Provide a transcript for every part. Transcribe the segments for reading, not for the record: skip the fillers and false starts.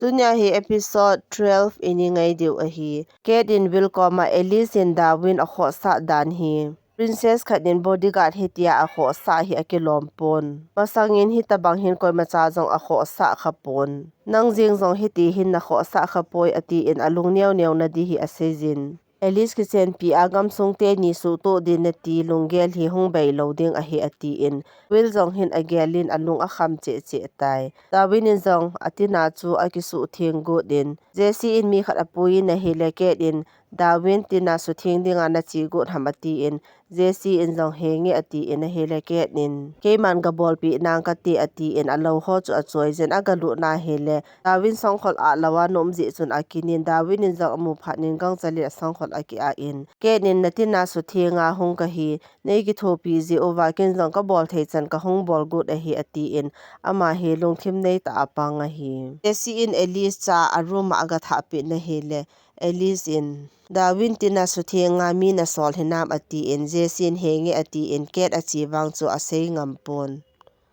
Tunya hi episode 12 iningai diu a hi. Kate in Wilcoma Alice in Darwin a kho sa dan hi. Princess khatin bodyguard hi tia a kho sa hi akilompon. Pasangin hi tabang hin koi macha jong a kho sa khapon. Nang jing jong hi ti hin na kho sa khapoi ati in alung niaw niaw na di hi asejin. Alice ki chen pi agam sung te ni su to din na ti lunggel hi hung bai loading a hi ati in. Will jong hin agelin alung a kham che che tai. Darwin in jong atina chu akisu thing go din. Jesse in mi khat apui na hi leke din. Darwin tina su thing dinga na chi go hamati in. Jesse in jong hengi ati in a hi leke din. Keiman ga bol pi nang ka ti ati in alo ho chu a choi zen agalu na hele. Darwin song khol a lawa nom ji chun akinin Darwin in jong amu phanin gang chali song khol aki a in. Kenin natina su thinga hung ka hi. Nei ki thopi ji over kin jong ka bol thei chan ka hung bol good a hi ati in. Ama he lung thim nei ta apang a hi. Jesse in Alice cha aruma aga thapi na hele. Alice in Darwin tina su thinga mi na sol hinam ati in. Jesse in hengi ati in ket achi wang chu asei ngampon.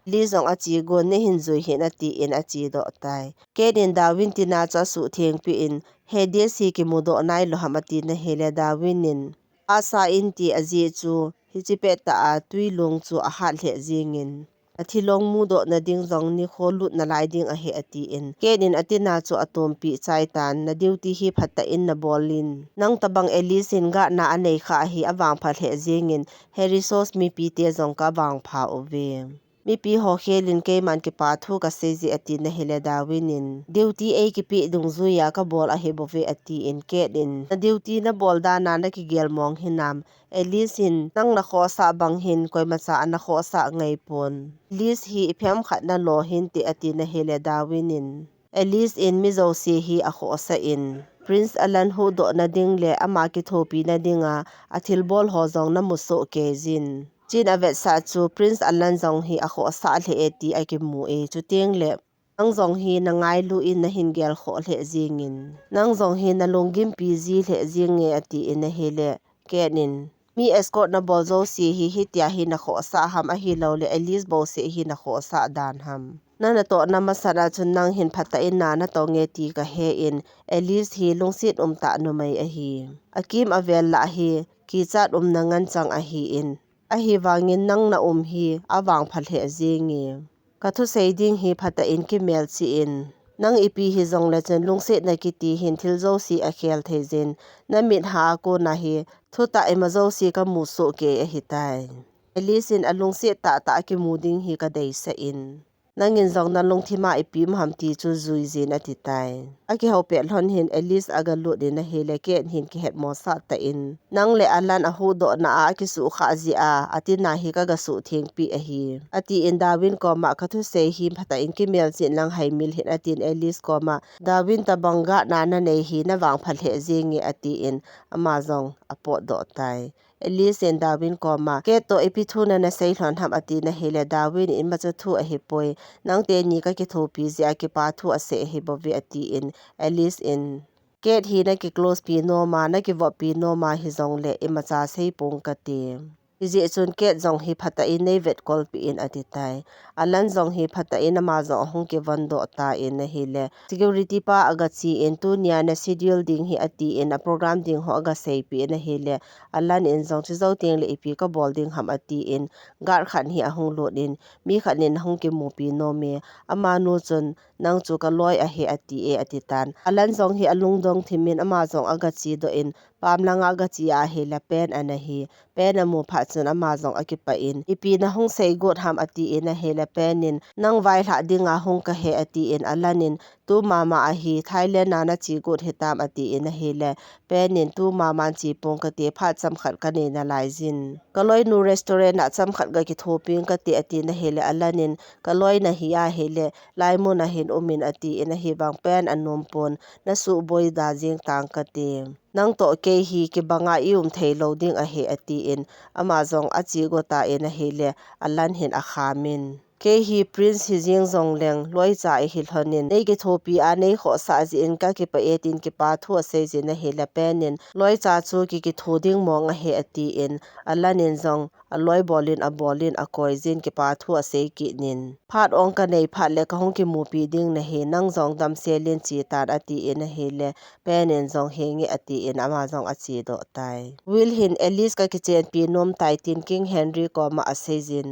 Li zong achi go ne hin zui hin ati in achi do tai. Kenin Darwin tina cha su thing pi in. He Jesse ki mudo nai lo hamati na hele Darwin in. Asa in ti aji chu hichipet ta a tui lung chu a hat le jingin. Athilong mudo na ding zong ni kholut na lai ding a he ati in. Kenin atina chu atom pi chai tan na duty hi phatta in na bolin. Nang tabang Alice in ga na anei kha hi awang phat le jingin. He resource mi pi te zong ka wang pha ove. Mi pi ho khelin ke man ki pa thu ka seji ati na hele Darwin in. Duty a ki pi dung zuya ka bol a he bove ati in Kenin. Na duty na bol da na na ki gel mong hinam. Alice in nang na kho sa bang hin koi macha na kho sa ngai pon. Alice hi iphem khat na lo hin ti ati na hele Darwin in. Alice in mizo si hi a kho sa in. Prince Alan hu do na ding le ama ki thopi na dinga athil bol ho zong na muso ke jin. Chin avet sa chu Prince Alan zong hi a kho sa le eti a ki mu e chu ting le. Nang zong hi na ngai lu in na hin gel kho le jingin. Nang zong hi na longgim pi zi le jinge ati in na hele Kenin. Mi escort na bozo si hi tia hi na kho sa ham a hi lo le Alice bo se hi na kho sa dan ham. Na na to na masara chun nang hin phata in na to nge ti ka he in. Alice hi lungsit ta no mai a hi. Akim avel la hi ki chat na ngan chang a hi in. A hi wangin nang na hi awang phalhe jingi. Kathu sei ding hi phata in ki mel chi in. Nang ipi hi zong le chen lungsit na ki ti hin thil zo si a khel the jin. Na mit ha ko na hi thuta emazo si ka mu so ke a hi tai. Alice in alungsit ta ki muding hi ka dei sa in. Nangin zong na lungthima ipim ham ti chu zui zin ati tai. Aki hau pe lhon hin Alice aga lu din na hele ke hin ki het mo sa ta in. Nang le Alan a hu do na a ki su kha zi a ati na hi ka ga su thing pi a hi. Ati in Darwin ko ma khathu se hi phata in ki mel chin lang hai mil hin atin Alice ko ma Darwin ta banga na na nei hi na wang phal he jingi ati in ama zong apo do tai. Alice and Darwin ko ma ke to ipithu na na sei hlon ham ati na hele Darwin in ma chu thu a hi poi. Nang te ni ka ki thopi zi a ki pa thu a se hi bovi ati in Alice in. Kate hi na ki close pi no ma na ki vo pi no ma hi zong le ima cha sei pong ka ti. Iji chun Kate zong hi phata in nei vet kol pi in ati tai. Alan zong hi phata in ama zong hong ki vando ta in na hi le. Security pa aga chi in tu niya na schedule ding hi ati in a program ding ho aga sei pi in na hi le. Alan in zong chi zo ting le ipi ka bol ding ham ati in. Gar khan hi ahong lo din. Mi khan in hong ki mu pi no me. Ama nu chun nang chu ka loy a hi ati e ati tan. Alan zong hi alung dong thimin ama zong aga chi do in. Pam lang aga chi a hi la pen ana hi. Pen amu pha chun ama zong akipa in. Ipi na hong sei god ham ati in a he la pen in. Nang vai la dinga hong ka he ati in Alan in. Tu mama a hi Thailand na na chi god hitam ati in a he la. Pen in tu mama chi pong ka te pha cham khat ka ne na lai zin. Kaloi nu restaurant na cham khat ga ki thoping ka te ati na he la Alan in. Kaloi na hi a he le. Lai mo na hin umin ati in a hi bang pen anom pon. Na su boy da jing tang ka te. Nang to ke hi ki banga ium thei loading a he ati in. Ama zong achi go ta in a he le Alan hin a khamin. ke hi prince hi jing zong leng loi cha hi hlonin nei ki thopi a nei kho sa ji in ka ki pa etin ki pa thu se ji na he la penin loi cha chu ki thoding mong a he ati in alanin zong aloi bolin a koi jin ki pa thu se ki nin phat ong ka nei phat le ka hong ki mu pi ding na he nang zong dam selin chi tar ati in he le penin zong he ngi ati in ama zong a chi do tai will hin Alice ka ki chen pi nom tai tin King Henry ko ma a se jin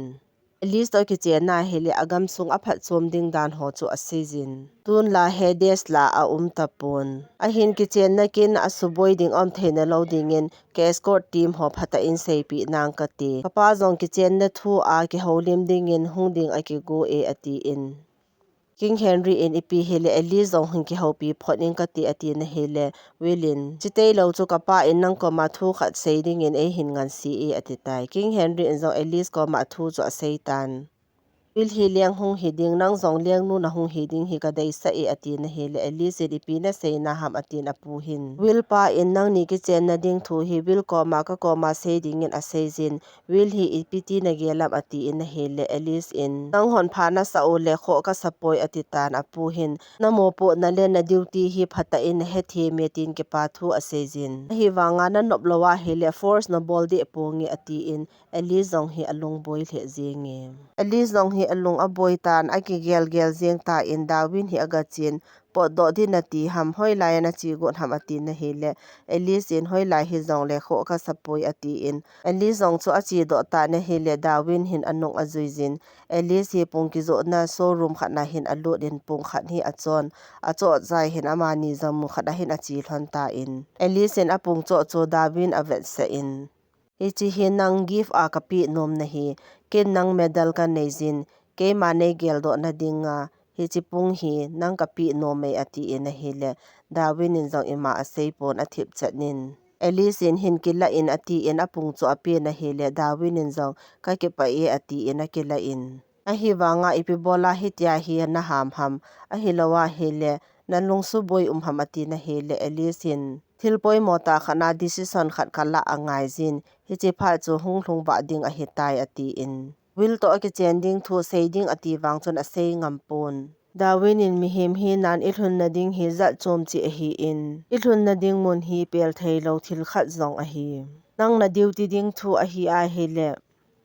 Alice to ki chen na hele agam sung a phat chom ding dan ho chu a season tun la Hades la a tapon a hin ki chen na kin a suboi ding om theina lo ding in ke escort team ho phata in sei pi nang ka ti papa zong ki chen na thu a ki holim ding in hung ding a ki go e ati in King Henry in ipi hele Alice zong hin ki hopi phoning ka ti ati na hele wilin chitei lo chu ka pa in nang ko ma thu khat sei ding in e hin ngan si e ati tai King Henry in zong Alice ko ma thu chu a sei tan Will hi liang hung hi ding nang zong liang nu na hung hi ding hi ka dai sa e ati na hele Alice di pi na sei na ham ati na pu hin Will pa in nang ni ki chen na ding thu hi Will ko ma sei ding in a sei jin Will hi ipiti na gelam ati in na hele Alice in nang hon pha na sa o le kho ka sapoi ati tan a pu hin na mo po na le na duty hi phata in he the me tin ke pa thu a sei jin hi wanga na nop lowa hele force na bol de pongi ati in Alice zong hi alung boi le jinge Alice zong hi alung aboi tan aki gel jeng ta in Darwin hi aga chin po do di na ti ham hoi lai na chi gon ham ati na hele Alice in hoi lai hi zong le kho ka sapoi ati in Alice zong chu achi do ta na hele Darwin hin anung azui jin Alice hi pung ki zo na showroom khat na hin alu din pung khat hi achon acho zai hin amani zamu khat hin achi hlon ta in Alice in apung cho Darwin avet sa in ichi hi nang give a kapi nom na hi kin nang medal ka neizin ke mane gel do na dinga hi chipung hi nang kapi no me ati in a hele Darwin in zong ima a seipon a thip chatnin Alice in hin kila in ati in apung chu api na hele Darwin in zong ka ke pa e ati in a kila in a hi wanga ipi bola hi tia hi na ham a hi lawa hele na lungsu boi ham ati na hele Alice in thilpoi mota khana decision khat kala angai jin hi chi pha chu hung ba ding a hitai ati in will to ki chending thu seiding ati wang chon a sei ngampon Darwin in mihim hi nan ilhun na ding hi za chom chi hi in ilhun na ding mun hi pel thei lo thil khat zong a hi nang na duty ding thu a hi a hele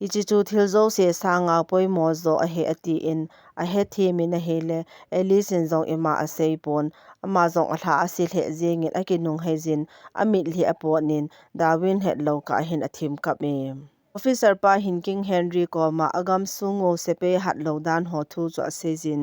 ichi chu thil zo se sa nga poi mo zo a he ati in a he thi mi na hele Alice in zong ima a sei pon ama zong a thla a si le jing in a ki nung he jin amit li a po nin Darwin het lo ka hin a thim kap me Officer pa hin King Henry ko ma agam sungo sepe hat lo dan ho thu cho sejin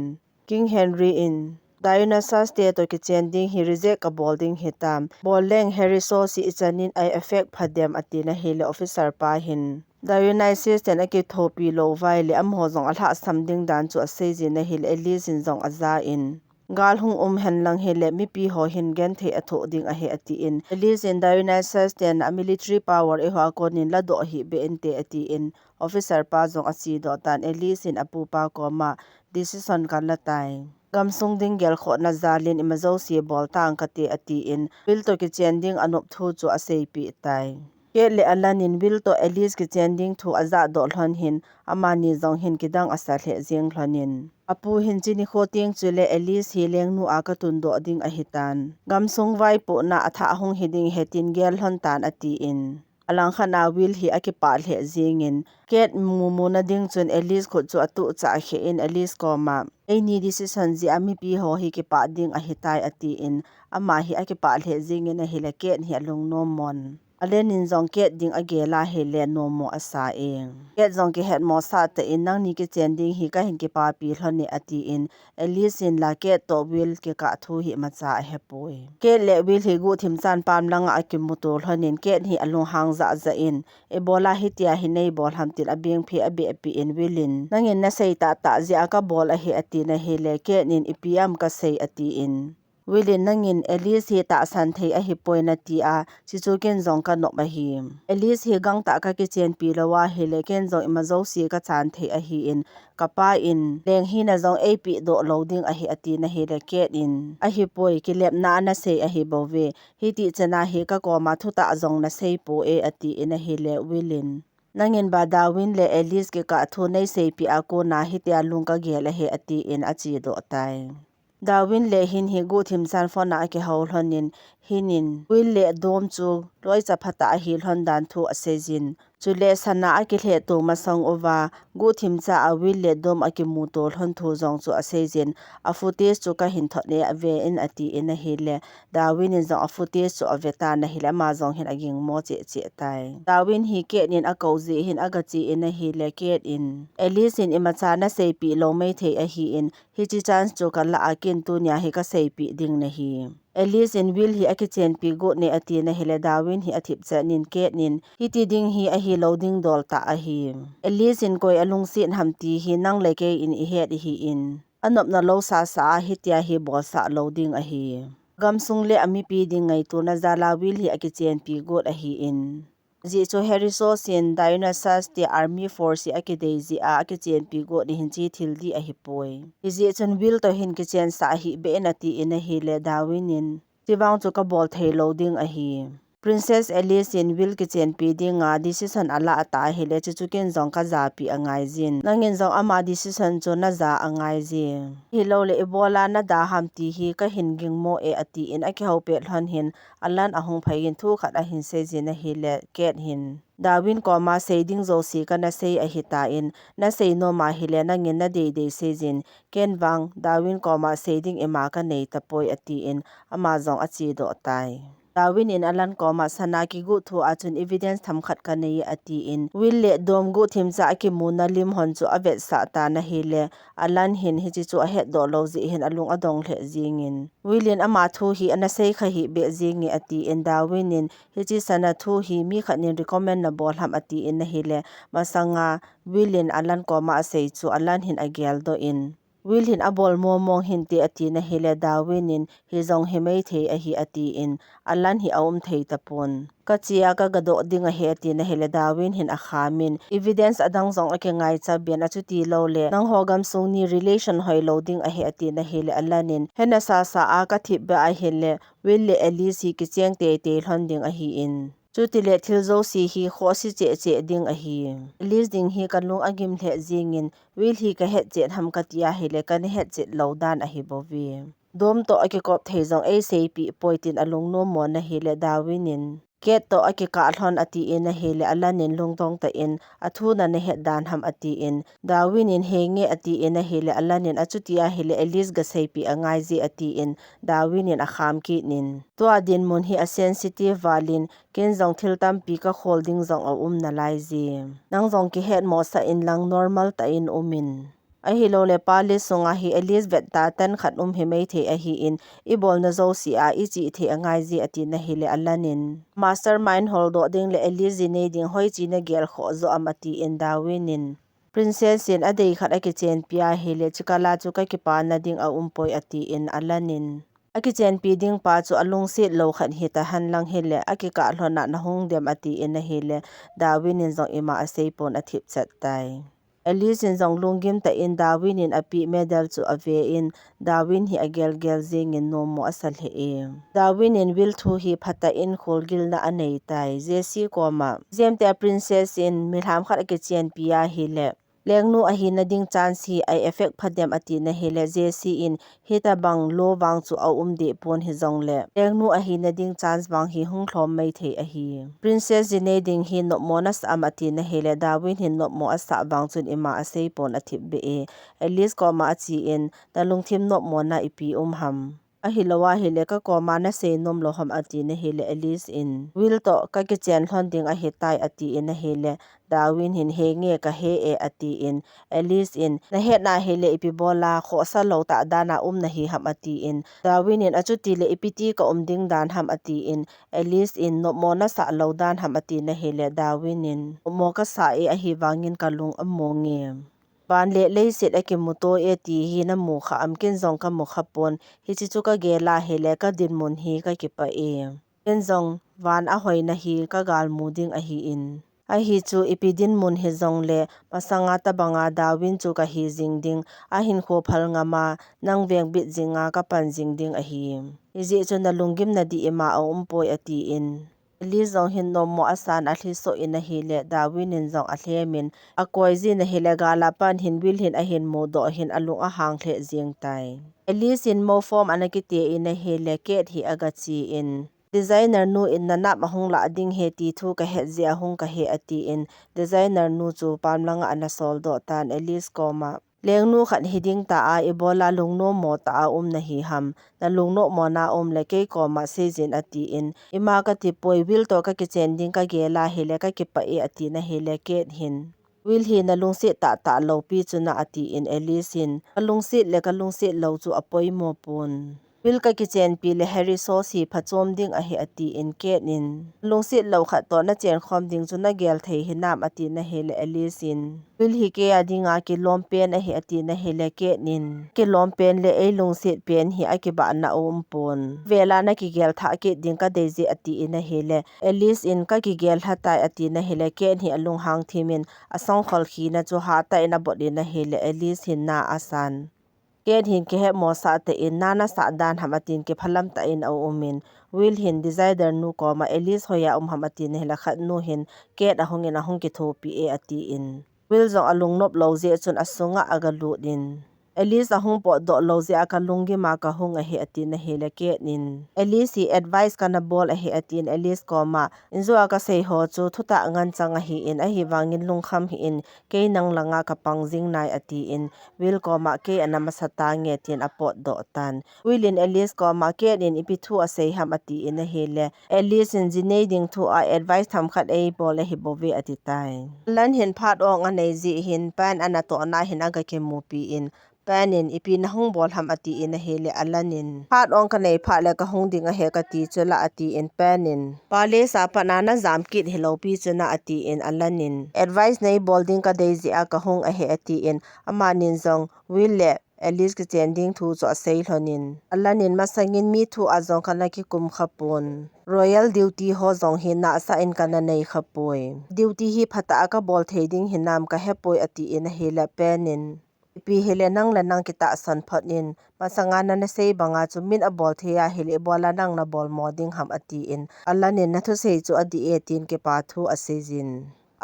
King Henry in Dionysus state to kitchen ding hi reject a bolding hitam boleng Harriso si ichanin I effect phadem atina hele officer pa hin Dionysus ten aki thopi lo vai le am ho zong a thla samding dan chu sejin na hil Alice in zong aza in gal hung hen lang hele mi pi ho hin gen the atho ding a he ati in Alice in Dionysus ten a military power e ho ko nin la do hi be ente ati in officer pa zong achi do tan Alice in apu pa ko ma decision kan la tai gamsung ding gel kho na zalin imazo si bol tang kati ati in bil to ki chending anop thu chu a sei pi tai ke le alanin bil to Alice ki chending thu aza do hlon hin amani zong hin kidang asa le jeng hlonin apu hin chini khoting chule Alice hi leng nu aka tun do ding a hitan gamsung vai po na atha hung hiding hetin gel hlon tan ati in alang khana will hi akipa le jingin ket mumu na ding chun Alice kho chu atu cha he in Alice ko ma any decision ji ami pi ho hi ki pa ding a hitai ati in ama hi akipa le jingin a hila ket hi alung no mon alenin zong ket ding agela hele no mo asa eng ket zong ki het mo sa te in nang ni ki chending hi ka hin ki pa pi hloni ati in Alice in la ket to will ki ka thu hi ma cha he poi ket le will hi gu thim chan pam langa akim mutul hlonin ket hi alung hang za za in ebola hi tia hi nei bol ham til abeng phi abi api in willin nangin na sei ta ji aka bol a hi ati na hele ket nin ipiam ka sei ati in Wilin nangin Alice hi ta san thei a hi poina ti a chichu ken zong ka no ma hi Alice hi gang ta ka ki chen pi lawa hele ken zong imazo si ka chan thei a hi in kapa in leng hi na zong ap do loading a hi ati na hele ket in a hi poi ki lep na na sei a hi bowe hi ti chana hi ka ko ma thu ta zong na sei po e ati in a hele Wilin nangin ba Darwin le Alice ke ka thu nei sei pi a ko na hi tia lung ka gel he ati in a chi do tai Darwin le hin hi gu thim san phone na ke haul honin hinin will le dom chu loi cha phata hi hlon dan thu asejin chule sana a ki hle to masang ova gu thim cha a will le dom a ki mu tol hon thu jong chu asejin a footage chu ka hin thone ave in ati in a hele Darwin in zo a footage chu aveta na hila ma jong hin aging mo che che tai Darwin hi ke nin a ko ji hin aga chi in a hele ke in Alice in imacha na sei pi lo mai the a hi in hi chi chance chu ka la akin tu nya hi ka sei pi ding na hi Alice in will hi aki chen pi go ne ati na hele Darwin hi athip cha nin ke nin hi ti ding hi a hi loading dol ta a hi Alice in koi alung sin hamti hi nang le ke in i het hi in anop na lo sa sa hi tia hi bol sa loading a hi gamsung le ami pi ding ngai tu na zala will hi aki chen pi go a hi in ji cho heriso sin dinosaurs the army force aki deji a aki chen pi go ni hin chi thil di a hi poi ji chon will to hin ki chen sa hi be na ti in a hi le Darwin in tiwang chu ka bol thei loading a hi Princess Alice in will ki chen pi ding a decision ala ata hi le chu ken jong ka za pi angai jin nangin jong ama decision chu na za angai ji hi lo le ebola na da ham ti hi ka hin ging mo e ati in a ki ho pe hlan hin alan ahung phai in thu khat a hin se jin a hi le ket hin Darwin ko ma seiding zo si ka na sei a hita in na sei no ma hi le nangin na de se jin ken wang Darwin ko ma seiding ema ka nei ta poi ati in ama jong a chi do tai Darwin in alan ko ma sana ki gu thu achun evidence tham khat ka nei ati in will le dom gu thim cha ki mu na lim hon chu avet sa ta na hi le alan hin hi chi chu a het do lo ji hin alung adong hle jing in willin ama thu hi ana sei kha hi be jing ngi ati in Darwin in hi chi sana thu hi mi khanin recommend na bol ham ati in na hi le masanga willin alan ko ma sei chu alan hin agel do in will hin abol momong hin ti ati na hele Darwin in hi jong hi mai the a hi ati in alan hi aum thei tapon ka chia ka gado ding a he ati na hele Darwin hin a khamin evidence adang jong ake ngai cha ben a chu ti lo le nang hogam sung ni relation hoi loading a he ati na hele alanin hena sa a ka thi ba a hele will le Alice hi ki cheng te hlon ding a hi in chuti le thil zo si hi kho si che ding a hi Alice ding hi kanlung agim the jingin will hi ka het che ham ka tia hi le kan het che lo dan a hi bovi dom to ake kop thei jong a sei pi poitin alung no mo na hi le Darwin in ket to ake ka hlon ati in a hi le alanin lungtong ta in athu na ne het dan ham ati in Darwin in henge ati in a hi le alanin achutia hi le Alice ga sei pi angai ji ati in Darwin in a kham ki nin to adin mun hi a sensitive walin ken jong thil tam pi ka holding jong a na lai ji nang jong ki het mo sa in lang normal ta in umin a hi lo le pali sunga hi Elizabeth ta tan khat hi mai the a hi in I bol na zo si a I chi the angai ji ati na hi le alanin mastermind hol do ding le Elize ne ding hoi chi na gel kho zo amati in Darwin in Princess in adei khat a ki chen pia hi le chikala chu ka ki pa na ding a poi ati in alanin aki chen pi ding pa chu alung se lo khan hi ta han lang hi le aki ka hlona na hung dem ati in a hi le Darwin in zo ima a sei pon a thip chat tai Alice in zong lungim ta in Darwin in api medal chu ave in Darwin hi agel gel jing in no mo asal he e Darwin in will thu hi phata in khol na anei tai jesi koma zemte princess in milham khat ke chen pia hi le lengnu a hi na ding chance hi ai effect phadem ati na hele jesi in hita bang lo wang chu a de pon hi zong le lengnu a hi na ding chance bang hi hung thlom mai thei a hi princess jine ding hi no monas amati na hele Darwin hin no mo asa bang chun ima a sei pon a thip be e Alice ko ma chi in talung thim no mo na ipi ham a hilowa hile ka koma na sei nom lo ham ati na hele Alice in will to ka ki chen hlon ding a hitai ati in na hele Darwin hin he nge ka he e ati in Alice in na he na hele ipi bola kho sa lo ta dana na hi ham ati in Darwin in achuti le ipiti ka ding dan ham ati in Alice in no mo na sa lo dan ham ati na hele Darwin in mo ka sa e a hi wangin kalung amonge ban le le set ake muto e ti hi na mu kha amkin zong ka mu khapon hi chi chu ka gela hele ka din mun hi ka ki pa e ken zong van a hoi na hi ka gal mu ding a hi in a hi chu ipidin mun hi zong le pasanga ta banga Darwin chu ka hi jing ding a hin kho phal nga ma nang veng bit jinga ka pan jing ding a hi ji chu na lungim na di ema a poi ati in Elise zong hin nom mo asan a hli so in a hi le Darwin in zong a hlemin a koi zin a hi le gala pan hin wil hin a hin mo do hin alung a hang hle zing tai. Elise in mo form anakiti in a hi le ket hi aga chi in. Designer nu in nanap ahung la ding he ti thu ka het zia hung ka he ati in designer nu chu pamlanga anasol do tan Elise koma leng nu khat hiding ta a ebola lungno mo ta a na hi ham na lungno mo na le ke koma sejin ati in ima ka ti poi wil to ka kichen ding ka gela hele ka ki pa e ati na hele ket hin wil hi na lungsi ta ta lo pi chuna ati in Elise in kalungsi le kalungsi lo chu apoi mo pun Will ka kichen pi le Harry sauce hi phachom ding a hi ati in ket nin lungsi lo khat to na chen khom ding chu na gel thei hinam ati na hele Elise in Will hi ke adinga ki lompen a hi ati na hele ket nin ki lompen le ei lungsi pen hi aki ba na pon vela na ki gel tha ke ding ka deji ati in a hele Elise in ka ki gel hatai ati na hele ken hi alung hang thimin asong khol khi na chu ha ta ina bodin na hele Elise hin na asan Ken hin ke he mo sa te in nana sa dan hamatin ke phalam ta in au umin will hin designer nu ko ma Elise hoya hamatin hela khat nu hin ket ahong ki thopi e ati in will zo alung nop lo je chun asunga aga lu din Elise ahung po do lo je aka lungi ma ka hung a he ati na hele ket nin Elise hi advice kana bol a he ati in Elise ko ma inzo aka sei ho chu thuta ngan changa hi in a hi wangin lungkham hi in ke nang langa ka pangjing nai ati in will ko ma ke anama sata nge tin apot do tan willin Elise ko ma ke in ipithu a sei ham ati in a hele Elise in jinei ding thu a advice tham khat ei bol a hi bowe ati tai lan hin phat ong anei ji hin pan ana to na hin aga ke mu pi in panin ipi na hung bol ham ati in a hele alanin phat ong kanei pha le ka hung ding a he ka ti chula ati in panin pale sa panana zam kit helo pi chuna ati in alanin advice nei bolding ka deji a ka hung a he ati in amanin zong wille Elise ki chending thu cho sei hlonin alanin masangin mi thu azong kana ki kum khapun royal duty ho zong hin na sa in kana nei khapoi duty hi phata ka bol theding hinam ka hepoi ati in a hela penin pi hele nang la nang kita san phanin masanga na sei banga chu min a bol theya hele bola nang na bol moding ham ati in alanin na thu sei chu adi 18 ke pa thu asejin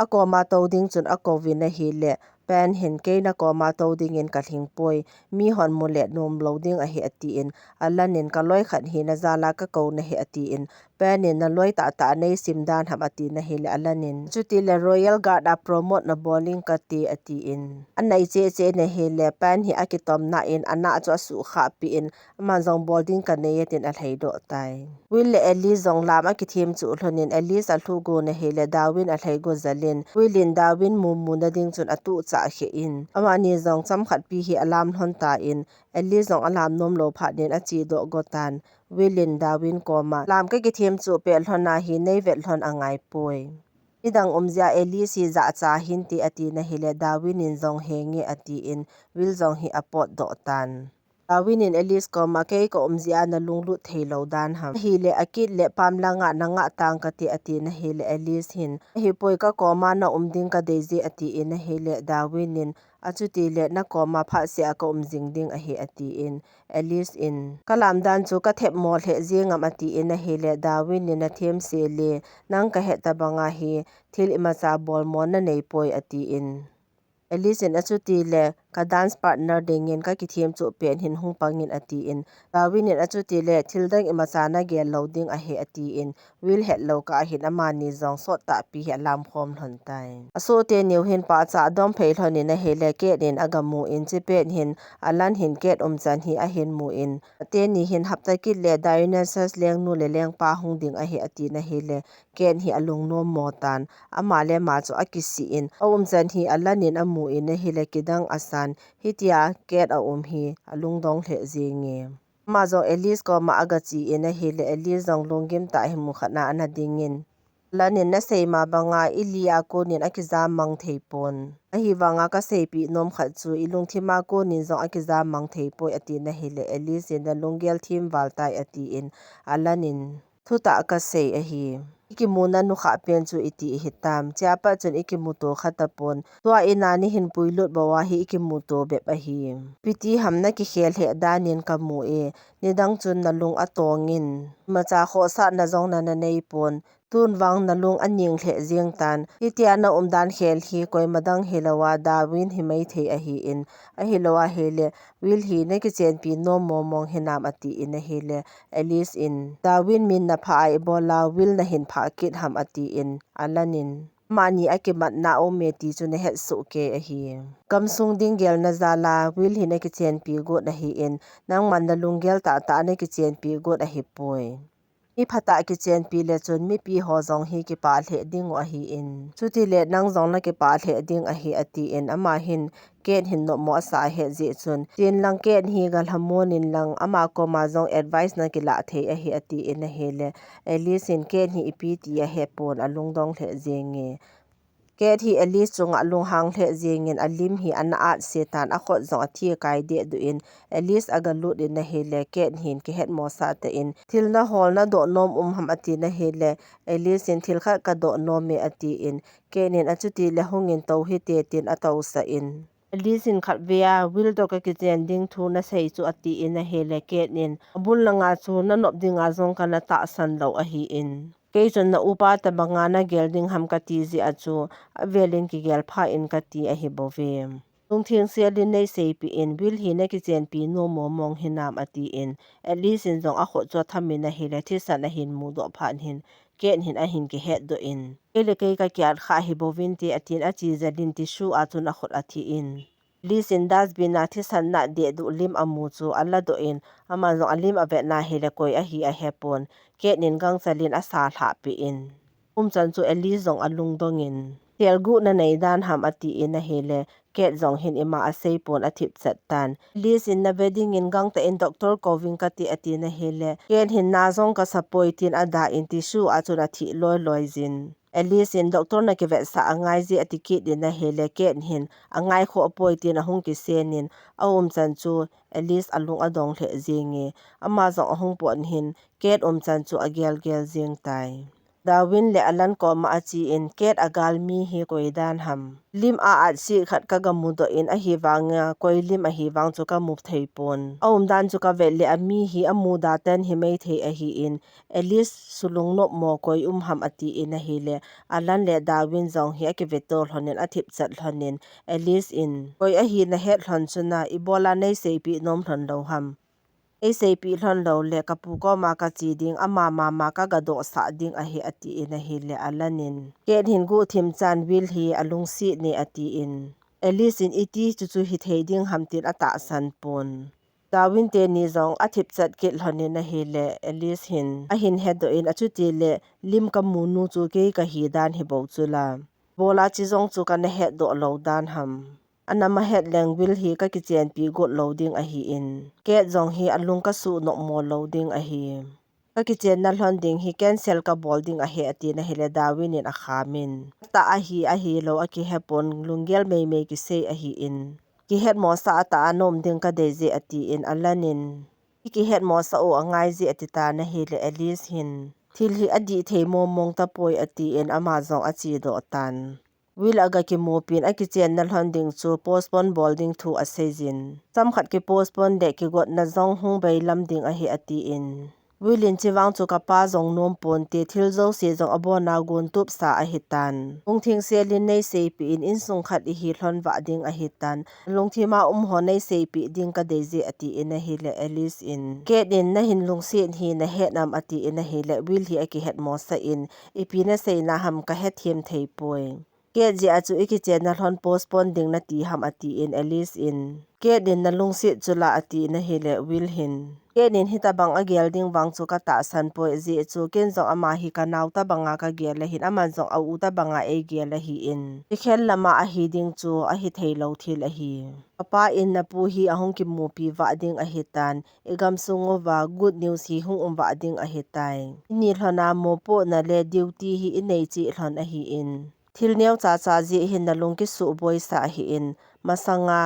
akoma to ding chun akovin a hele pen hin ke na koma to ding in kathing poi mi hon mule nom loading a he ati in alanin ka loi khat hi na zala ka ko na he ati in penin na loi ta ta nei simdan ham ati na hele alanin chuti le royal guard a promote na bowling ka ti ati in anai che che na hele pan hi akitom na in ana chu su kha pi in ma zong bowling ka nei tin a thleido tai will le Elise zong lama ki thim chu hlonin Elise a thu go na hele Darwin a thleigo zalin willin Darwin mu na ding chun atu cha he in amani zong cham khat pi hi alam hlon ta in Elise zong alam nom lo pha din a chi do gotan willin Darwin koma lam ka ki thim chu pe hlona hi nei vet hlon angai poi idang umzia Elise za cha hin ti ati na hele Darwin in zong henge ati in will zong hi apot do tan Darwin in Elise ko ma ke ko umzia na lunglu theilo dan ham hi le akit le pamlanga na nga tang ka ti ati na hele Elise hin hi poi ka ko ma na umding ka deji ati in na hele Darwin in achuti le na ko ma pha se ka umjing ding a hi ati in Elise in kalam dan chu ka thep mo the jingam ati in na hele Darwin in na them se le nang ka heta banga hi thil ima cha bol mo na nei poi ati in Elise in achuti le ka dance partner dingin ka kithim chu pen hin hung pangin ati in Darwin in achuti le thildang ima cha na gel loading a he ati in will het lo ka hin amani zong so ta pi he lam khom hlon tai aso te new hin pa cha dom phei hlon in a hele ke din agamu in chi pen hin alan hin ket chan hi a hin mu in te ni hin hapta ki le dinosaurs leng nu le leng pa hung ding a he ati na hele ken hi alung no mo tan amale ma chu akisi in chan hi alanin amu in a hele kidang asan hitia ket a hi alung dong hle zinge ma zo Elise ko ma aga chi in a hele Elise zong lungim ta hi mu khana ana dingin lanin na sei ma banga ilia ko nin akiza mang theipon a hi wanga ka sei pi nom khat chu ilung thima ko nin zong akiza mang theipoi ati na hele Elise in da lunggel thim waltai ati in alanin thuta ka sei a hi ikimuna nu kha pen chu iti hitam chapa chun ikimuto khatapon tua inani hin puilut bawa hi ikimuto bep a hi piti hamna ki khel he danin kamu e nidang chun nalung atongin macha kho sa na jong na nei pon tun wang nalung aning hle jeng tan itiana umdan khel hi koi madang hilawa dawin hi mai the a hi in a hilawa hele wil hi ne ki chen pi no momong hinam ati in a hele alice in dawin min na pha ai bola wil na hin pha kit ham ati in alanin mani akimat na o meti chu ne het su ke a hi kamsung ding gel na zala wil hi ne ki chen pi go na hi in nang man na lunggel ta ta ne ki chen pi go a hi poi mi phata ki chen pi le chun mi pi ho zong hi ki pa hle ding a hi in chuti le nang zong na ki pa hle ding a hi ati in ama hin ken hin no mo sa he ji chun tin lang ken hi gal hamonin lang ama ko ma zong advice na ki la the a hi ati in a hele alice in ken hi ipi ti a he pon alung dong hle jenge ket hi alice chunga lung hang hle jengin alim hi ana at setan a khot zo thi kai de du in alice agalut in na hele ket hin ki het mo sa te in thil na hol na do nom ham ati na hele alice in thil kha ka do nom me ati in kenin achuti le hungin to hi te tin a to sa in alice in khatwea will to ka kitchen ding thu na sei chu ati in na hele kenin bul langa chu na nop dinga zong kana ta san lo a hi in kei chon na upa ta banga na gelding ham ka ti ji achu avelin ki gel pha in ka ti a hi bove tung thing se din nei sei pi in bil hi na ki chen pi no mo mong hinam ati in at least in zong a kho cho thamin na hi le thi san a hin mu do phan hin ken hin a hin ki het do in ele kei ka kyat kha hi bovin ti atin a chi zadin ti shu a chun a khot a thi in lisin dasbin na thi san na de du lim amu chu alla do in ama zong alim ave na hi le koi a hi a hepon kenin gang chalin a sa hla pi in chan chu eli zong alung dongin telgu na nei dan ham ati in a hele ket zong hin ima a seipon a thip chat tan lisin na wedding in gang ta in doctor koving ka ti ati na hele ken hin na zong ka sapoi tin ada in ti shu a chuna thi loi loi jin Alice in doctor na ki vet sa angai ji atiki din na hele ken hin angai kho apoi tin a hung ki senin chan chu Alice alung adong hle zingi ama zong hung pon hin ket chan chu agel gel jing tai Dawin le alan ko ma achi in ket agal mi hi koi dan ham lim a at si khat ka gamu do in a hi wanga koi lim a hi wang chu ka mu thei pon dan chu ka vel le ami hi amu da ten hi mai thei a hi in Alice sulung no mo koi ham ati in a hi le alan le Dawin zong hi ki vetol honen athip chat honen Alice in koi a hi na het hon chuna ibola nei sei pi nom thon lo ham ACP lon lo le kapu ko ma ka chi ding ama ma ka ga do sa ding a hi ati in a hi le alanin ken hin gu thim chan wil hi alung si ne ati in Alice in iti chu chu hi thei ding ham tin ata san pon Dawin te ni zong athip chat ke lhonin na hi le Alice hin a hin he do in achu ti le lim ka mu nu chu ke ka hi dan hi bo chula bola chi zong chu ka na he do lo dan ham anama het leng wil hi ka ki chen pi got loading a hi in ke zong hi alung ka su no mo loading a hi ka ki chen na hlon ding hi cancel ka bolding a he ati na hele Dawin in a khamin ta a hi lo a ki hepon lunggel mei ki sei a hi in ki het mo sa ta anom ding ka de je ati in alanin ki het mo sa o angai je ati ta na hele Alice hin thil hi adi thei mo mong ta poi ati in ama zong a chi do tan Will aga ki mopin aki chen na hlanding chu postpone bolding thu a sejin cham khat ki postpone de ki got na zong hung bai lam ding a hi ati in Willin chiwang chu ka pa zong nom pon te thil zo se zong abona gun tup sa a hitan ung thing selin nei se pi in sung khat I hi hlon wa ding a hitan lung thi ma ho nei se pi ding ka de je ati in a hi le Alice in ke din na hin lung sin hi na he nam ati in a hi le Will hi aki het mo sa in ipi na sei na ham ka het him thei poi ke ji achu iki chen na hlon postpone ding na ti ham ati in Alice in ke din na lungsi chula ati na hele Will hin ke nin hita bang a gel ding wang chu ka ta san poi ji chu ken zo ama hi ka naw ta banga ka gel la hin ama zo au ta banga e gel la hi in ti khel lama a hi ding chu a hi thei lo thil a hi papa in na pu hi ahong ki mu pi wa ding a hi tan egam sungowa good news hi hung wa ding a hi tai ni hlona mo po na le duty hi inei chi hlon a hi in thil neu cha cha ji hin na lung ki su boi sa hi in masanga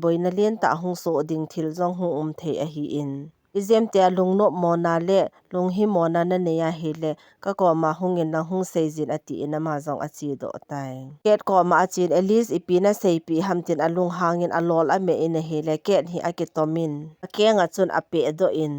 boina len ta hung so ding thil jong hu thei a hi in izem te lungno mona le lunghi mona na neya hele ka ko ma hungin na hung seizin ati ina ma zong achi do tai ket ko ma achin Alice ipina seipi hamtin alung hangin alol ame ina hele ket hi akitomin akenga chun ape do in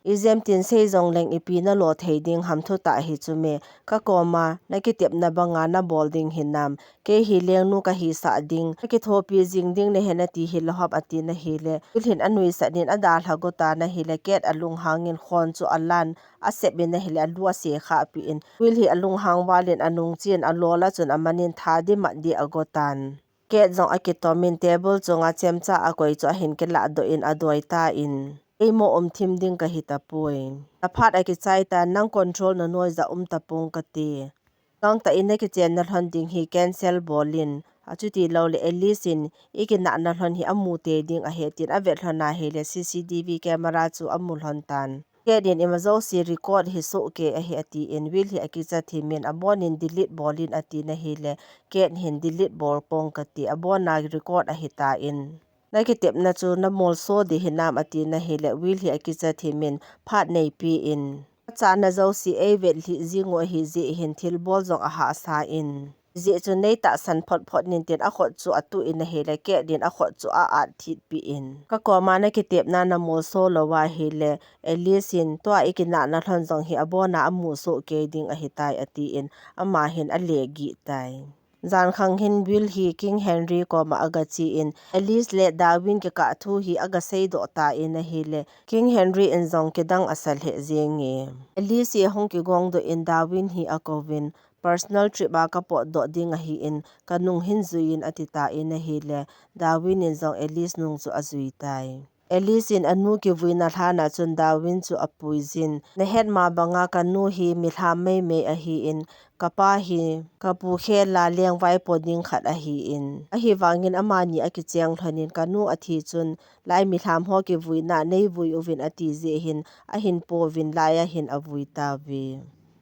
izem tin seizong leng ipina lo theiding hamthu ta hi chume ka koma nakitep na banga na bolding hinam ke hi leng nu ka hi sa ding ki thopi jingding ne hena ti hi lohap ati na hele hilhin anui sa din ada lhagota na hele ket alung hangin khon chu alan asebin na hele alua se kha pi in wil hi alung hang walin anung chin alola chun amanin thadi mandi agotan ket zong akitomin table chunga chemcha akoi chu hin ke la do in adoi ta in emo thim ding ka hitapui aphat aki chaita nang control na noise tapung ka ti nang ta ina ki chen na hon ding hi cancel bolin achuti lole Alice iki na na hon hi amu te ding a hetin a vet hlona hele CCTV camera chu amul hon tan kedin imazo si record hi so ke a hi ati in will hi akicha thimin abonin delete bolin ati na hele ken hin delete bol pong ka ti abona record a hita in nakitep na chu na mol so di hinam ati na hele will hi akicha thimin phat nei pi in cha na zo si a vet li zingo hi zi hin thil bol zong a ha sa in zi chu nei ta san phot phot nin ten a khot chu atu in hele ke din a khot chu a thit pi in ka ko ma nakitep na na mol so lo wa hele Alice in to ikina na thon zong hi abona amu so ke ding a hitai ati in ama hin a legi tai zan khang hin will hi King Henry ko ma agachi in Alice le Darwin ke ka thu hi aga sei do ta in a hele King Henry in zong ke dang asal he zengi Alice ye hong ki gong do in Darwin hi akovin personal trip a ka po do ding a hi in kanung hin zuin atita in a hele Darwin in zong Alice nung chu azui tai Alice in anu ki vuina thana chun Darwin chu apuizin na het ma banga kanu hi milha mei mei a hi in kapa hi kapu khe la leng vai poding khat a hi in a hi wangin amani aki cheng thonin kanu athi chun lai mi tham ho ki vuina nei vui ovin ati je hin a hin po vin lai a hin avui ta vi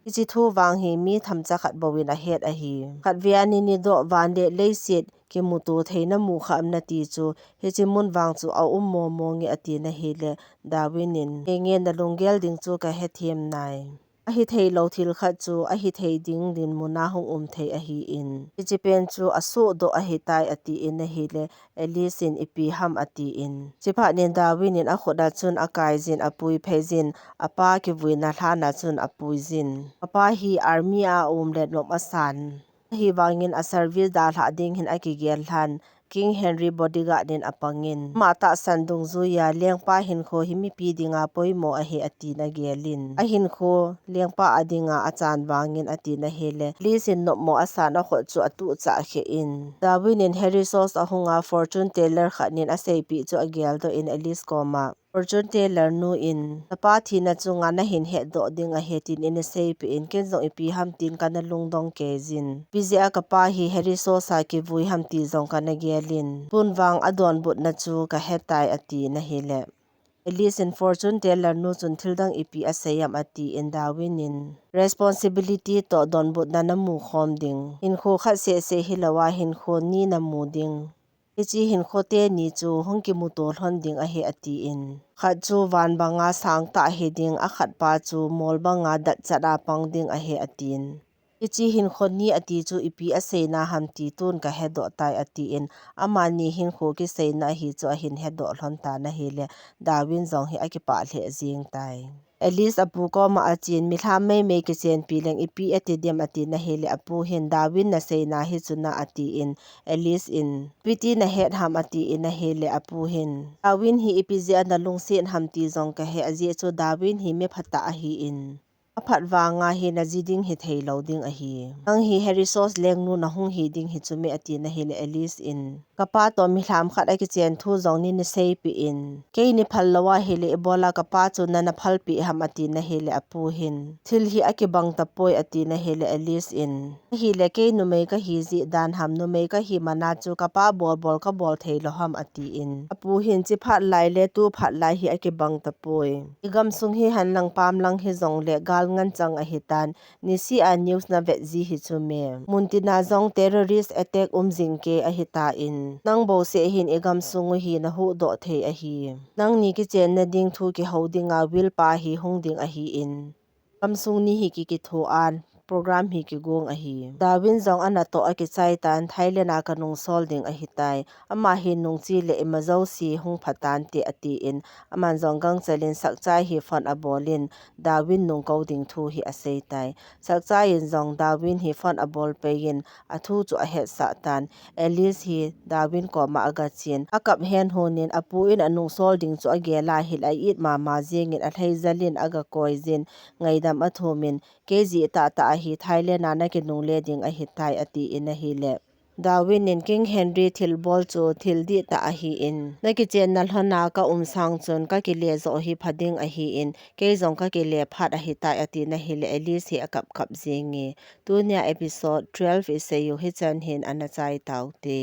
ichi thu wang hi mi thamcha khat bowin a het a hi khat viani ni do wan de leisit ki mutu theina mu kha amna ti chu he chi mun wang chu a mo mo nge ati na hele Darwinin nge na lungel ding chu ka he them nai a hi thei lo thil khat chu a hi thei ding din muna hung thei a hi in ichi pen chu asu do a hi tai ati in a hele Alice in ipi ham ati in chipha nin Darwinin a khoda chun akai jin apui phejin apa ki vuina thana chun apui jin apa hi army a le nom asan hi wangin a service da hla ding hin aki gel han King Henry bodyguard din apangin mata sandung zuya lengpa hin kho himi pi dinga poimo a he ati na gelin a hin kho lengpa adinga achan wangin ati na hele lisin no mo asana kho chu atu cha khe in Darwin in Harry Sauce ahunga fortune teller khanin a seipi chu agel do in Alice koma fortune teller nu in tapa thina chunga na hin he do ding a hetin in seipi in kenzo ipi hamtin kana lungdong kezin pizia kapa hi Harry Sauce ki vui hamti zong kana gelin punwang adon but na chu ka hetai ati na hele Alice in fortune teller nu chun thildang ipi asayam ati in Darwin in responsibility to don but na namu khom ding in kho kha se hilawa hin kho ni namu ding ichi hin khote ni chu hongki mutol hon ding a he ati in khat chu wan banga sang ta he ding a khat pa chu mol banga dat chada pang ding a he atin ichi hin khoni ati chu ipi aseina hamti tun ka hedo tai ati in amani hin kho ki seina hi chu a hin hedo hlon ta na hele Darwin zong hi akipa hle jing tai Alice apu ko ma achin mi thlam mei mei ki chen pileng ipi ati dem ati na hele apu hin Darwin na seina hi chuna ati in Alice in piti na het ham ati in na hele apu hin Darwin hi ipi je na lungsen hamti zong ka he aje chu Darwin hi me phata a hi in aphat wanga hi na jiding hi thei loading a hi ang hi Harry Sauce leng nu na hung hi ding hi chume ati na hele Alice in kapa to mi hlam khat a ki chen thu zong ni sei pi in ke ni phallawa hele ebola kapa chu na na phal pi ham ati na hele apu hin thil hi aki bang ta poi ati na hele Alice in hi le ke nu mei ka hi ji dan ham nu mei ka hi mana chu kapa bol bol ka bol thei lo ham ati in apu hin chi phat lai le tu phat lai hi aki bang ta poi igam sung hi han lang pam lang hi zong le gal ngan chang a hitan ni si a news na vet ji hi chume muntina zong terrorist attack jing ke a hita in nang bo se hin egam sungu hi na hu do the a hi nang ni ki chen na ding thu ki hodinga will pa hi hongding a hi in kamsung ni hi ki thu an program hi ki gong a hi dawin zong ana to a ki chai tan Thailand a kanung sol ding a hi tai ama hi nung chi le emazo si hung phatan te ati in aman zong gang chalin sak chai hi fon a bolin dawin nung ko ding thu hi a sei tai sak chai in zong dawin hi fon a bol pe in a thu chu a het sa tan Alice hi dawin ko ma aga chin akap hen honin apu in anung sol ding chu agela hil a it ma jengin a thlei zalin aga koi zin ngaidam a thumin keji ta hi Thailand na ki nung le ding a hi tai ati in a hi le dawin in King Henry thilbol chu thildi ta a hi in naki chen nal hona ka sang chun ka ki le zo hi phading a hi in ke zong ka ki le phat a hi tai ati na hi le Alice hi akap kap zingi tunia episode 12 is say you hi chan hin ana chai tau te